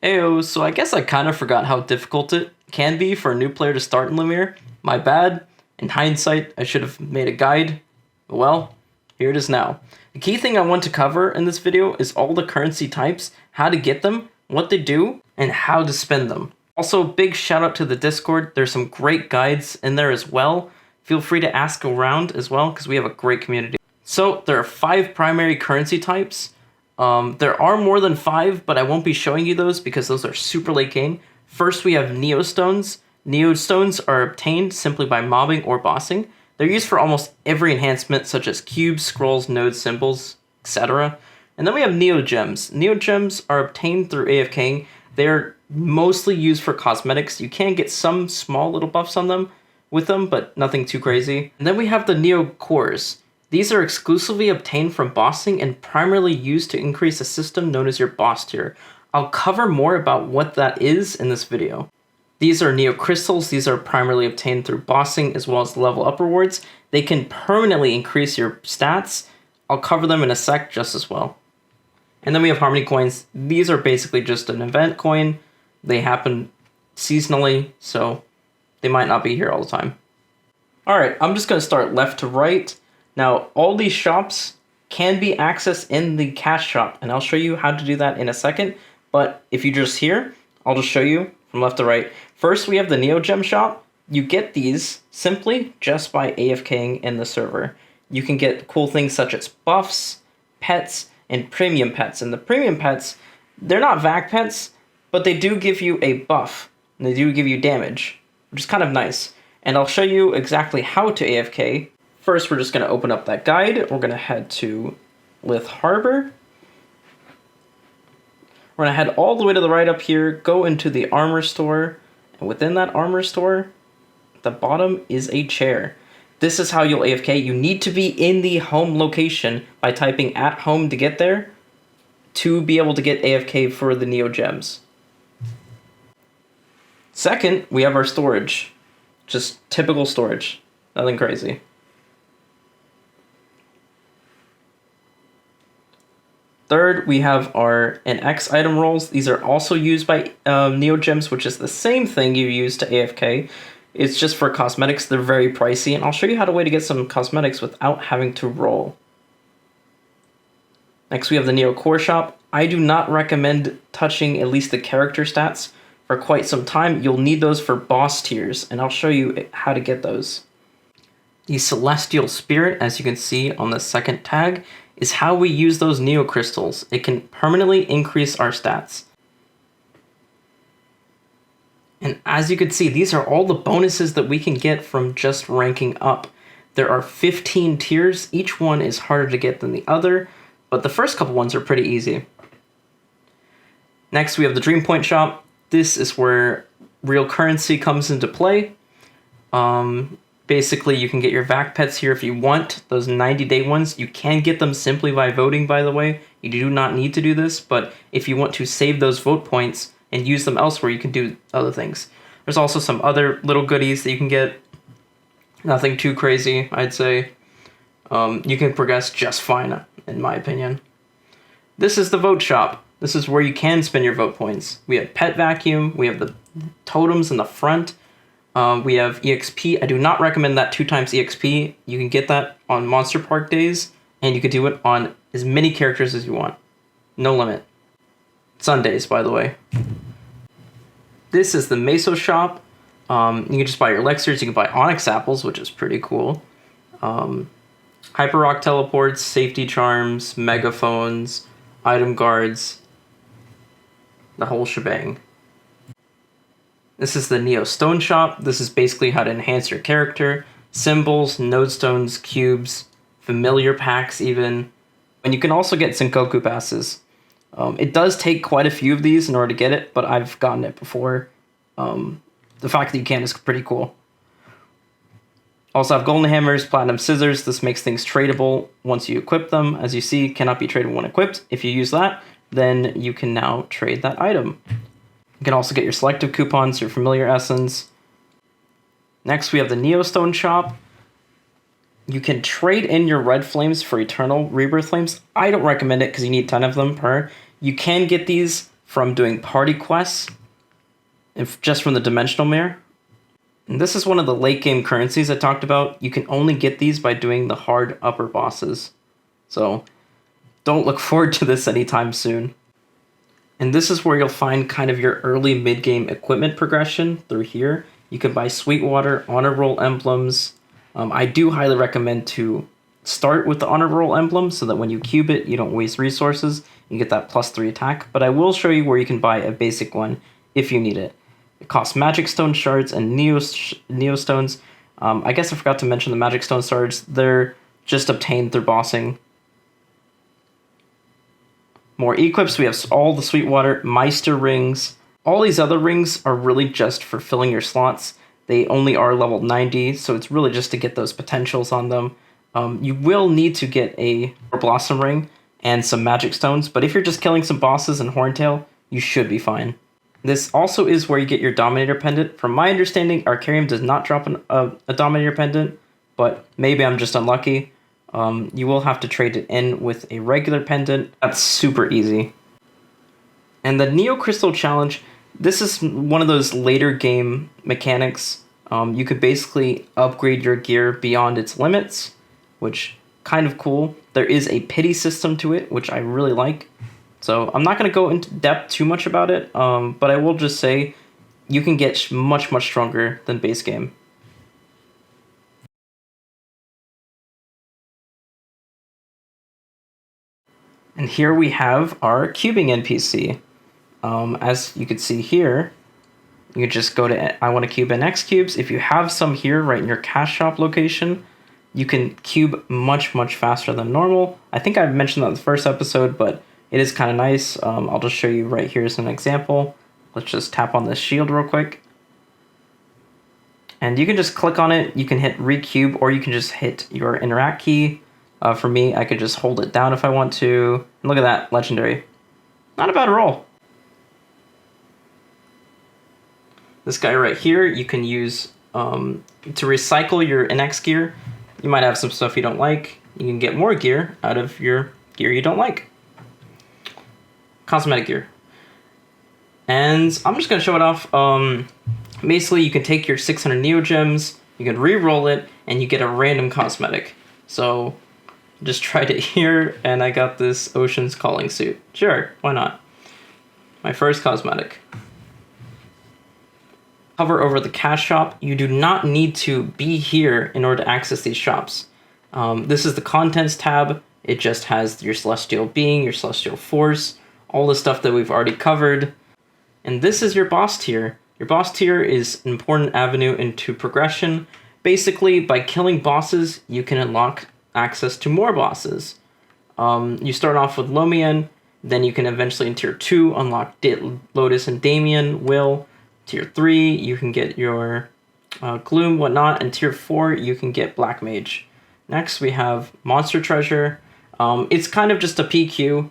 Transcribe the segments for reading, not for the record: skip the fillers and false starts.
Heyo, so I guess I kind of forgot how difficult it can be for a new player to start in Lumiere. My bad. In hindsight, I should have made a guide. But well, here it is now. The key thing I want to cover in this video is all the currency types, how to get them, what they do, and how to spend them. Also, big shout out to the Discord. There's some great guides in there as well. Feel free to ask around as well because we have a great community. So there are 5 primary currency types. There are more than 5, but I won't be showing you those because those are super late game. First, we have Neostones. Neostones are obtained simply by mobbing or bossing. They're used for almost every enhancement, such as cubes, scrolls, nodes, symbols, etc. And then we have Neogems. Neogems are obtained through AFKing. They're mostly used for cosmetics. You can get some small little buffs on them with them, but nothing too crazy. And then we have the Neo Cores. These are exclusively obtained from bossing and primarily used to increase a system known as your boss tier. I'll cover more about what that is in this video. These are Neo Crystals. These are primarily obtained through bossing as well as level up rewards. They can permanently increase your stats. I'll cover them in a sec just as well. And then we have Harmony Coins. These are basically just an event coin. They happen seasonally, so they might not be here all the time. Alright, I'm just going to start left to right. Now, all these shops can be accessed in the cash shop, and I'll show you how to do that in a second. But if you're just here, I'll just show you from left to right. First, we have the Neo Gem shop. You get these simply just by AFKing in the server. You can get cool things such as buffs, pets, and premium pets. And the premium pets, they're not vac pets, but they do give you a buff, and they do give you damage, which is kind of nice. And I'll show you exactly how to AFK. First, we're just going to open up that guide. We're going to head to Lith Harbor. We're going to head all the way to the right up here, go into the armor store, and within that armor store, at the bottom is a chair. This is how you'll AFK. You need to be in the home location by typing at home to get there to be able to get AFK for the Neo Gems. Second, we have our storage. Just typical storage. Nothing crazy. Third, we have our NX item rolls. These are also used by Neo Gems, which is the same thing you use to AFK. It's just for cosmetics. They're very pricey, and I'll show you how to get some cosmetics without having to roll. Next, we have the Neo Core shop. I do not recommend touching at least the character stats for quite some time. You'll need those for boss tiers, and I'll show you how to get those. The Celestial Spirit, as you can see on the second tag, is how we use those Neo Crystals. It can permanently increase our stats. And as you can see, these are all the bonuses that we can get from just ranking up. There are 15 tiers. Each one is harder to get than the other, but the first couple ones are pretty easy. Next, we have the Dream Point shop. This is where real currency comes into play. Basically, you can get your VAC pets here if you want. Those 90-day ones, you can get them simply by voting, by the way. You do not need to do this, but if you want to save those vote points and use them elsewhere, you can do other things. There's also some other little goodies that you can get. Nothing too crazy, I'd say. You can progress just fine, in my opinion. This is the vote shop. This is where you can spend your vote points. We have Pet Vacuum. We have the totems in the front. We have EXP. I do not recommend that 2 times EXP. You can get that on Monster Park days, and you can do it on as many characters as you want. No limit. Sundays, by the way. This is the Meso shop. You can just buy your elixirs. You can buy Onyx apples, which is pretty cool. Hyper Rock teleports, safety charms, megaphones, item guards, the whole shebang. This is the Neo Stone shop. This is basically how to enhance your character. Symbols, node stones, cubes, familiar packs even. And you can also get Sengoku passes. It does take quite a few of these in order to get it, but I've gotten it before. The fact that you can is pretty cool. Also have golden hammers, platinum scissors. This makes things tradable once you equip them. As you see, cannot be traded when equipped. If you use that, then you can now trade that item. You can also get your selective coupons, your familiar essence. Next, we have the Neo Stone shop. You can trade in your red flames for eternal rebirth flames. I don't recommend it because you need 10 of them per. You can get these from doing party quests, just from the dimensional mirror. And this is one of the late game currencies I talked about. You can only get these by doing the hard upper bosses. So don't look forward to this anytime soon. And this is where you'll find kind of your early mid-game equipment progression through here. You can buy Sweetwater, Honor Roll emblems. I do highly recommend to start with the Honor Roll emblem so that when you cube it, you don't waste resources. You get that +3 attack. But I will show you where you can buy a basic one if you need it. It costs Magic Stone shards and Neo Stones. I guess I forgot to mention the Magic Stone shards. They're just obtained through bossing. More equips. We have all the Sweetwater, Meister rings. All these other rings are really just for filling your slots. They only are level 90, so it's really just to get those potentials on them. You will need to get a Blossom ring and some Magic Stones, but if you're just killing some bosses and Horntail, you should be fine. This also is where you get your Dominator Pendant. From my understanding, Arcarium does not drop a Dominator Pendant, but maybe I'm just unlucky. You will have to trade it in with a regular pendant. That's super easy. And the Neo Crystal Challenge, this is one of those later game mechanics. You could basically upgrade your gear beyond its limits, which kind of cool. There is a pity system to it, which I really like. So I'm not going to go into depth too much about it, but I will just say you can get much, much stronger than base game. And here we have our cubing NPC. As you can see here, you can just go to I want to cube NX cubes. If you have some here right in your cash shop location, you can cube much, much faster than normal. I think I mentioned that in the first episode, but it is kind of nice. I'll just show you right here as an example. Let's just tap on this shield real quick. And you can just click on it. You can hit recube, or you can just hit your interact key. For me, I could just hold it down if I want to. And look at that, legendary. Not a bad roll. This guy right here, you can use to recycle your NX gear. You might have some stuff you don't like. You can get more gear out of your gear you don't like. Cosmetic gear. And I'm just going to show it off. Basically, you can take your 600 Neo Gems, you can re-roll it, and you get a random cosmetic. So just tried it here, and I got this Ocean's Calling suit. Sure, why not? My first cosmetic. Hover over the cash shop. You do not need to be here in order to access these shops. This is the contents tab. It just has your Celestial Being, your Celestial Force, all the stuff that we've already covered. And this is your boss tier. Your boss tier is an important avenue into progression. Basically, by killing bosses, you can unlock access to more bosses. You start off with Lumiere, then you can eventually in tier 2 unlock Lotus and Damien, Will. Tier 3, you can get your Gloom, whatnot, and tier 4, you can get Black Mage. Next, we have Monster Treasure. It's kind of just a PQ.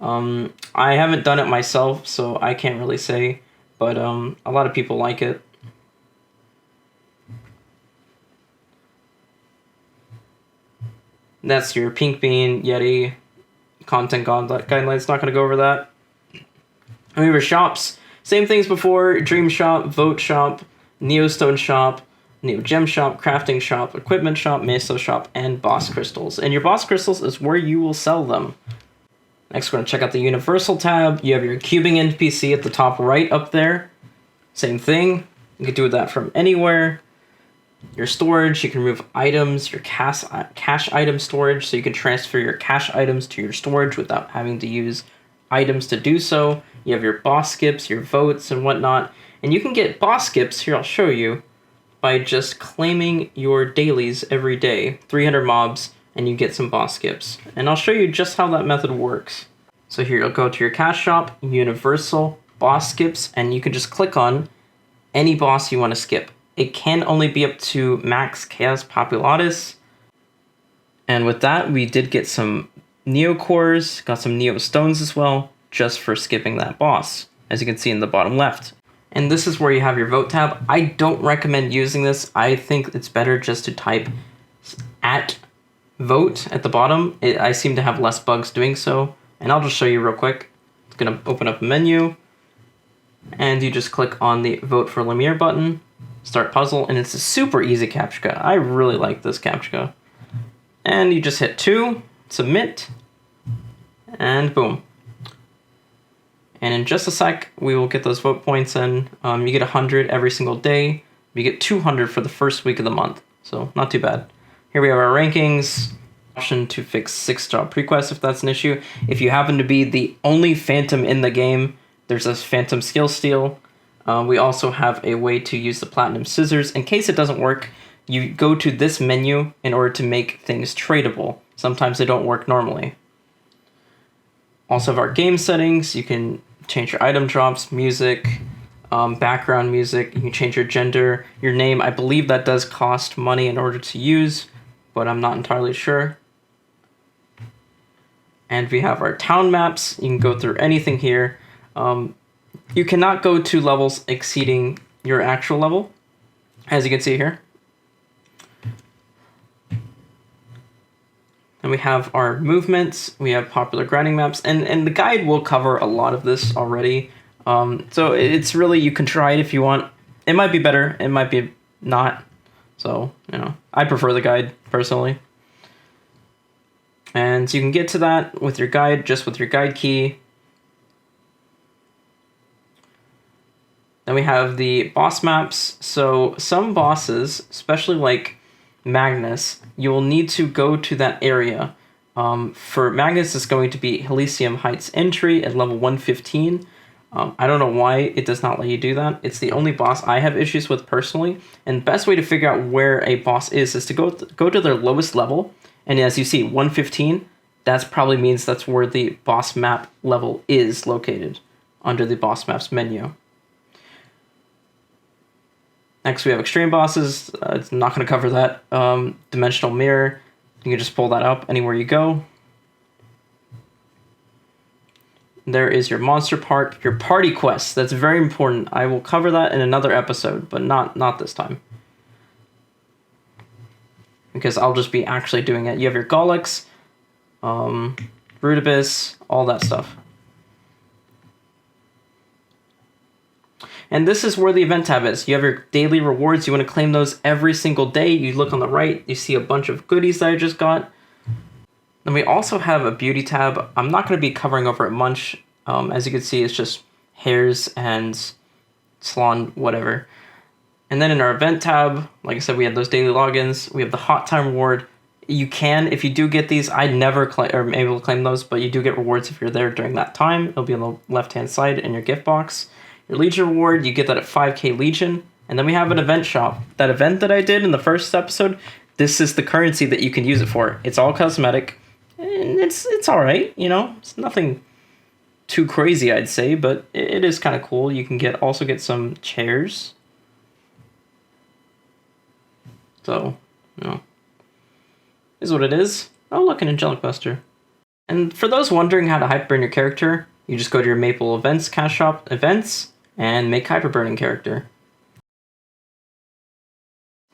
I haven't done it myself, so I can't really say, but a lot of people like it. That's your Pink Bean, Yeti, content guidelines, not going to go over that. And we have our shops. Same things before: Dream Shop, Vote Shop, Neostone Shop, Neo Gem Shop, Crafting Shop, Equipment Shop, Meso Shop, and Boss Crystals. And your Boss Crystals is where you will sell them. Next, we're going to check out the Universal tab. You have your cubing NPC at the top right up there. Same thing. You can do that from anywhere. Your storage, you can remove items, your cash item storage, so you can transfer your cash items to your storage without having to use items to do so. You have your boss skips, your votes, and whatnot. And you can get boss skips, here I'll show you, by just claiming your dailies every day, 300 mobs, and you get some boss skips. And I'll show you just how that method works. So here you'll go to your cash shop, Universal, boss skips, and you can just click on any boss you want to skip. It can only be up to max Chaos Populatus. And with that, we did get some Neo Cores, got some Neo Stones as well, just for skipping that boss, as you can see in the bottom left. And this is where you have your vote tab. I don't recommend using this. I think it's better just to type @vote at the bottom. I seem to have less bugs doing so. And I'll just show you real quick. It's gonna open up a menu. And you just click on the Vote for Lumiere button, start puzzle, and it's a super easy CAPTCHA. I really like this CAPTCHA. And you just hit 2, submit, and boom. And in just a sec, we will get those vote points in. You get 100 every single day. You get 200 for the first week of the month, so not too bad. Here we have our rankings. Option to fix 6 job prequests if that's an issue. If you happen to be the only phantom in the game, there's a phantom skill steal. We also have a way to use the platinum scissors. In case it doesn't work, you go to this menu in order to make things tradable. Sometimes they don't work normally. Also have our game settings. You can change your item drops, music, background music. You can change your gender, your name. I believe that does cost money in order to use, but I'm not entirely sure. And we have our town maps. You can go through anything here. You cannot go to levels exceeding your actual level, as you can see here. And we have our movements, we have popular grinding maps, and the guide will cover a lot of this already. So it's really, you can try it if you want. It might be better, it might be not. So, I prefer the guide, personally. And you can get to that with your guide, just with your guide key. Then we have the boss maps. So some bosses, especially like Magnus, you will need to go to that area. For Magnus, it's going to be Elysium Heights entry at level 115. I don't know why it does not let you do that. It's the only boss I have issues with personally. And the best way to figure out where a boss is to go to their lowest level. And as you see, 115, that probably means that's where the boss map level is located under the boss maps menu. Next, we have extreme bosses. It's not going to cover that. Dimensional mirror. You can just pull that up anywhere you go. There is your monster part, your party quests. That's very important. I will cover that in another episode, but not this time, because I'll just be actually doing it. You have your Gollix, Rudibus, all that stuff. And this is where the event tab is. You have your daily rewards. You want to claim those every single day. You look on the right, you see a bunch of goodies that I just got. Then we also have a beauty tab. I'm not going to be covering over it much. As you can see, it's just hairs and salon, whatever. And then in our event tab, like I said, we have those daily logins. We have the hot time reward. You can, if you do get these, I never am able to claim those, but you do get rewards if you're there during that time. It'll be on the left-hand side in your gift box. Your Legion reward, you get that at 5k Legion. And then we have an event shop. That event that I did in the first episode, this is the currency that you can use it for. It's all cosmetic. And it's alright, It's nothing too crazy, I'd say, but it is kind of cool. You can also get some chairs. So, is what it is. Oh, look, an Angelic Buster. And for those wondering how to hyperburn your character, you just go to your Maple Events Cash Shop Events and make hyperburning character.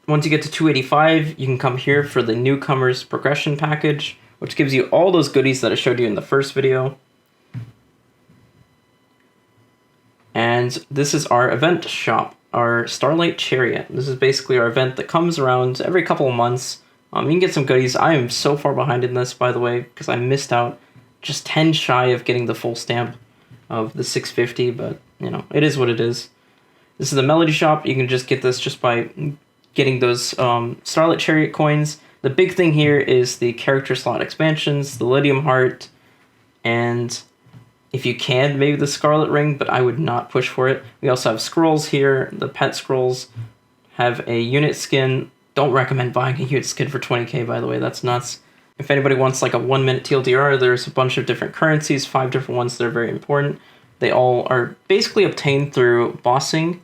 Once you get to 285, you can come here for the Newcomers Progression Package, which gives you all those goodies that I showed you in the first video. And this is our event shop, our Starlight Chariot. This is basically our event that comes around every couple of months. You can get some goodies. I am so far behind in this, by the way, because I missed out just 10 shy of getting the full stamp of the 650, but, it is what it is. This is the Melody Shop. You can just get this just by getting those Starlight Chariot coins. The big thing here is the character slot expansions, the Lydium Heart, and if you can, maybe the Scarlet Ring, but I would not push for it. We also have scrolls here. The pet scrolls have a unit skin. Don't recommend buying a unit skin for 20k, by the way. That's nuts. If anybody wants like a 1-minute TLDR, there's a bunch of different currencies, 5 different ones that are very important. They all are basically obtained through bossing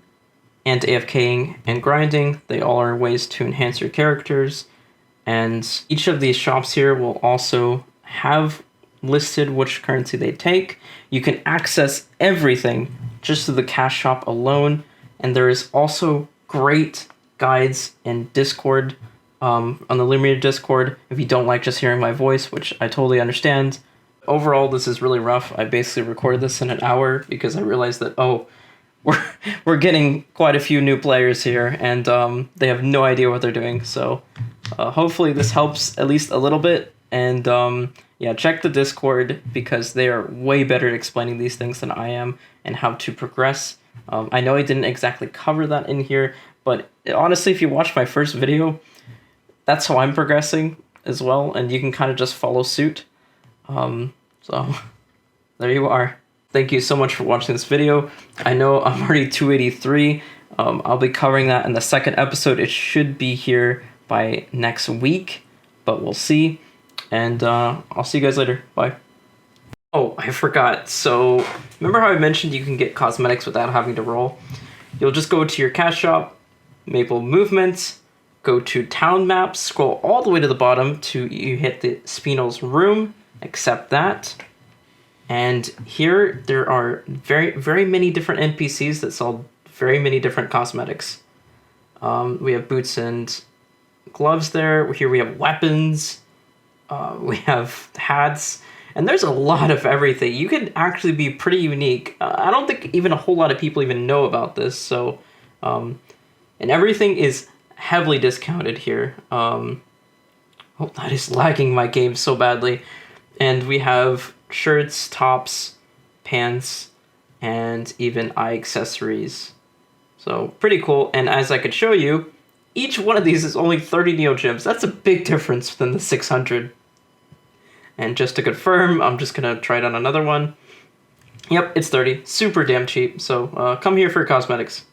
and AFKing and grinding. They all are ways to enhance your characters. And each of these shops here will also have listed which currency they take. You can access everything just through the cash shop alone. And there is also great guides in Discord, on the Lumiere Discord, if you don't like just hearing my voice, which I totally understand. Overall, this is really rough. I basically recorded this in an hour because I realized that, we're we're getting quite a few new players here, and they have no idea what they're doing. So hopefully this helps at least a little bit. And yeah, check the Discord because they are way better at explaining these things than I am and how to progress. I know I didn't exactly cover that in here, but honestly, if you watch my first video, that's how I'm progressing as well, and you can kind of just follow suit. So there you are. Thank you so much for watching this video. I know I'm already 283. I'll be covering that in the second episode. It should be here by next week, but we'll see. And I'll see you guys later. Bye. Oh, I forgot. So remember how I mentioned you can get cosmetics without having to roll? You'll just go to your cash shop, Maple Movements, go to Town Maps, scroll all the way to the bottom to you hit the Spinel's room, accept that. And here there are very many different NPCs that sell very many different cosmetics. We have boots and gloves there. Here we have weapons. We have hats. And there's a lot of everything. You could actually be pretty unique. I don't think even a whole lot of people even know about this. So, and everything is heavily discounted here. Oh, that is lagging my game so badly. And we have shirts, tops, pants, and even eye accessories. So pretty cool. And as I could show you, each one of these is only 30 Neo Gems. That's a big difference than the 600. And just to confirm, I'm just gonna try it on another one. Yep, it's 30. Super damn cheap. So come here for cosmetics.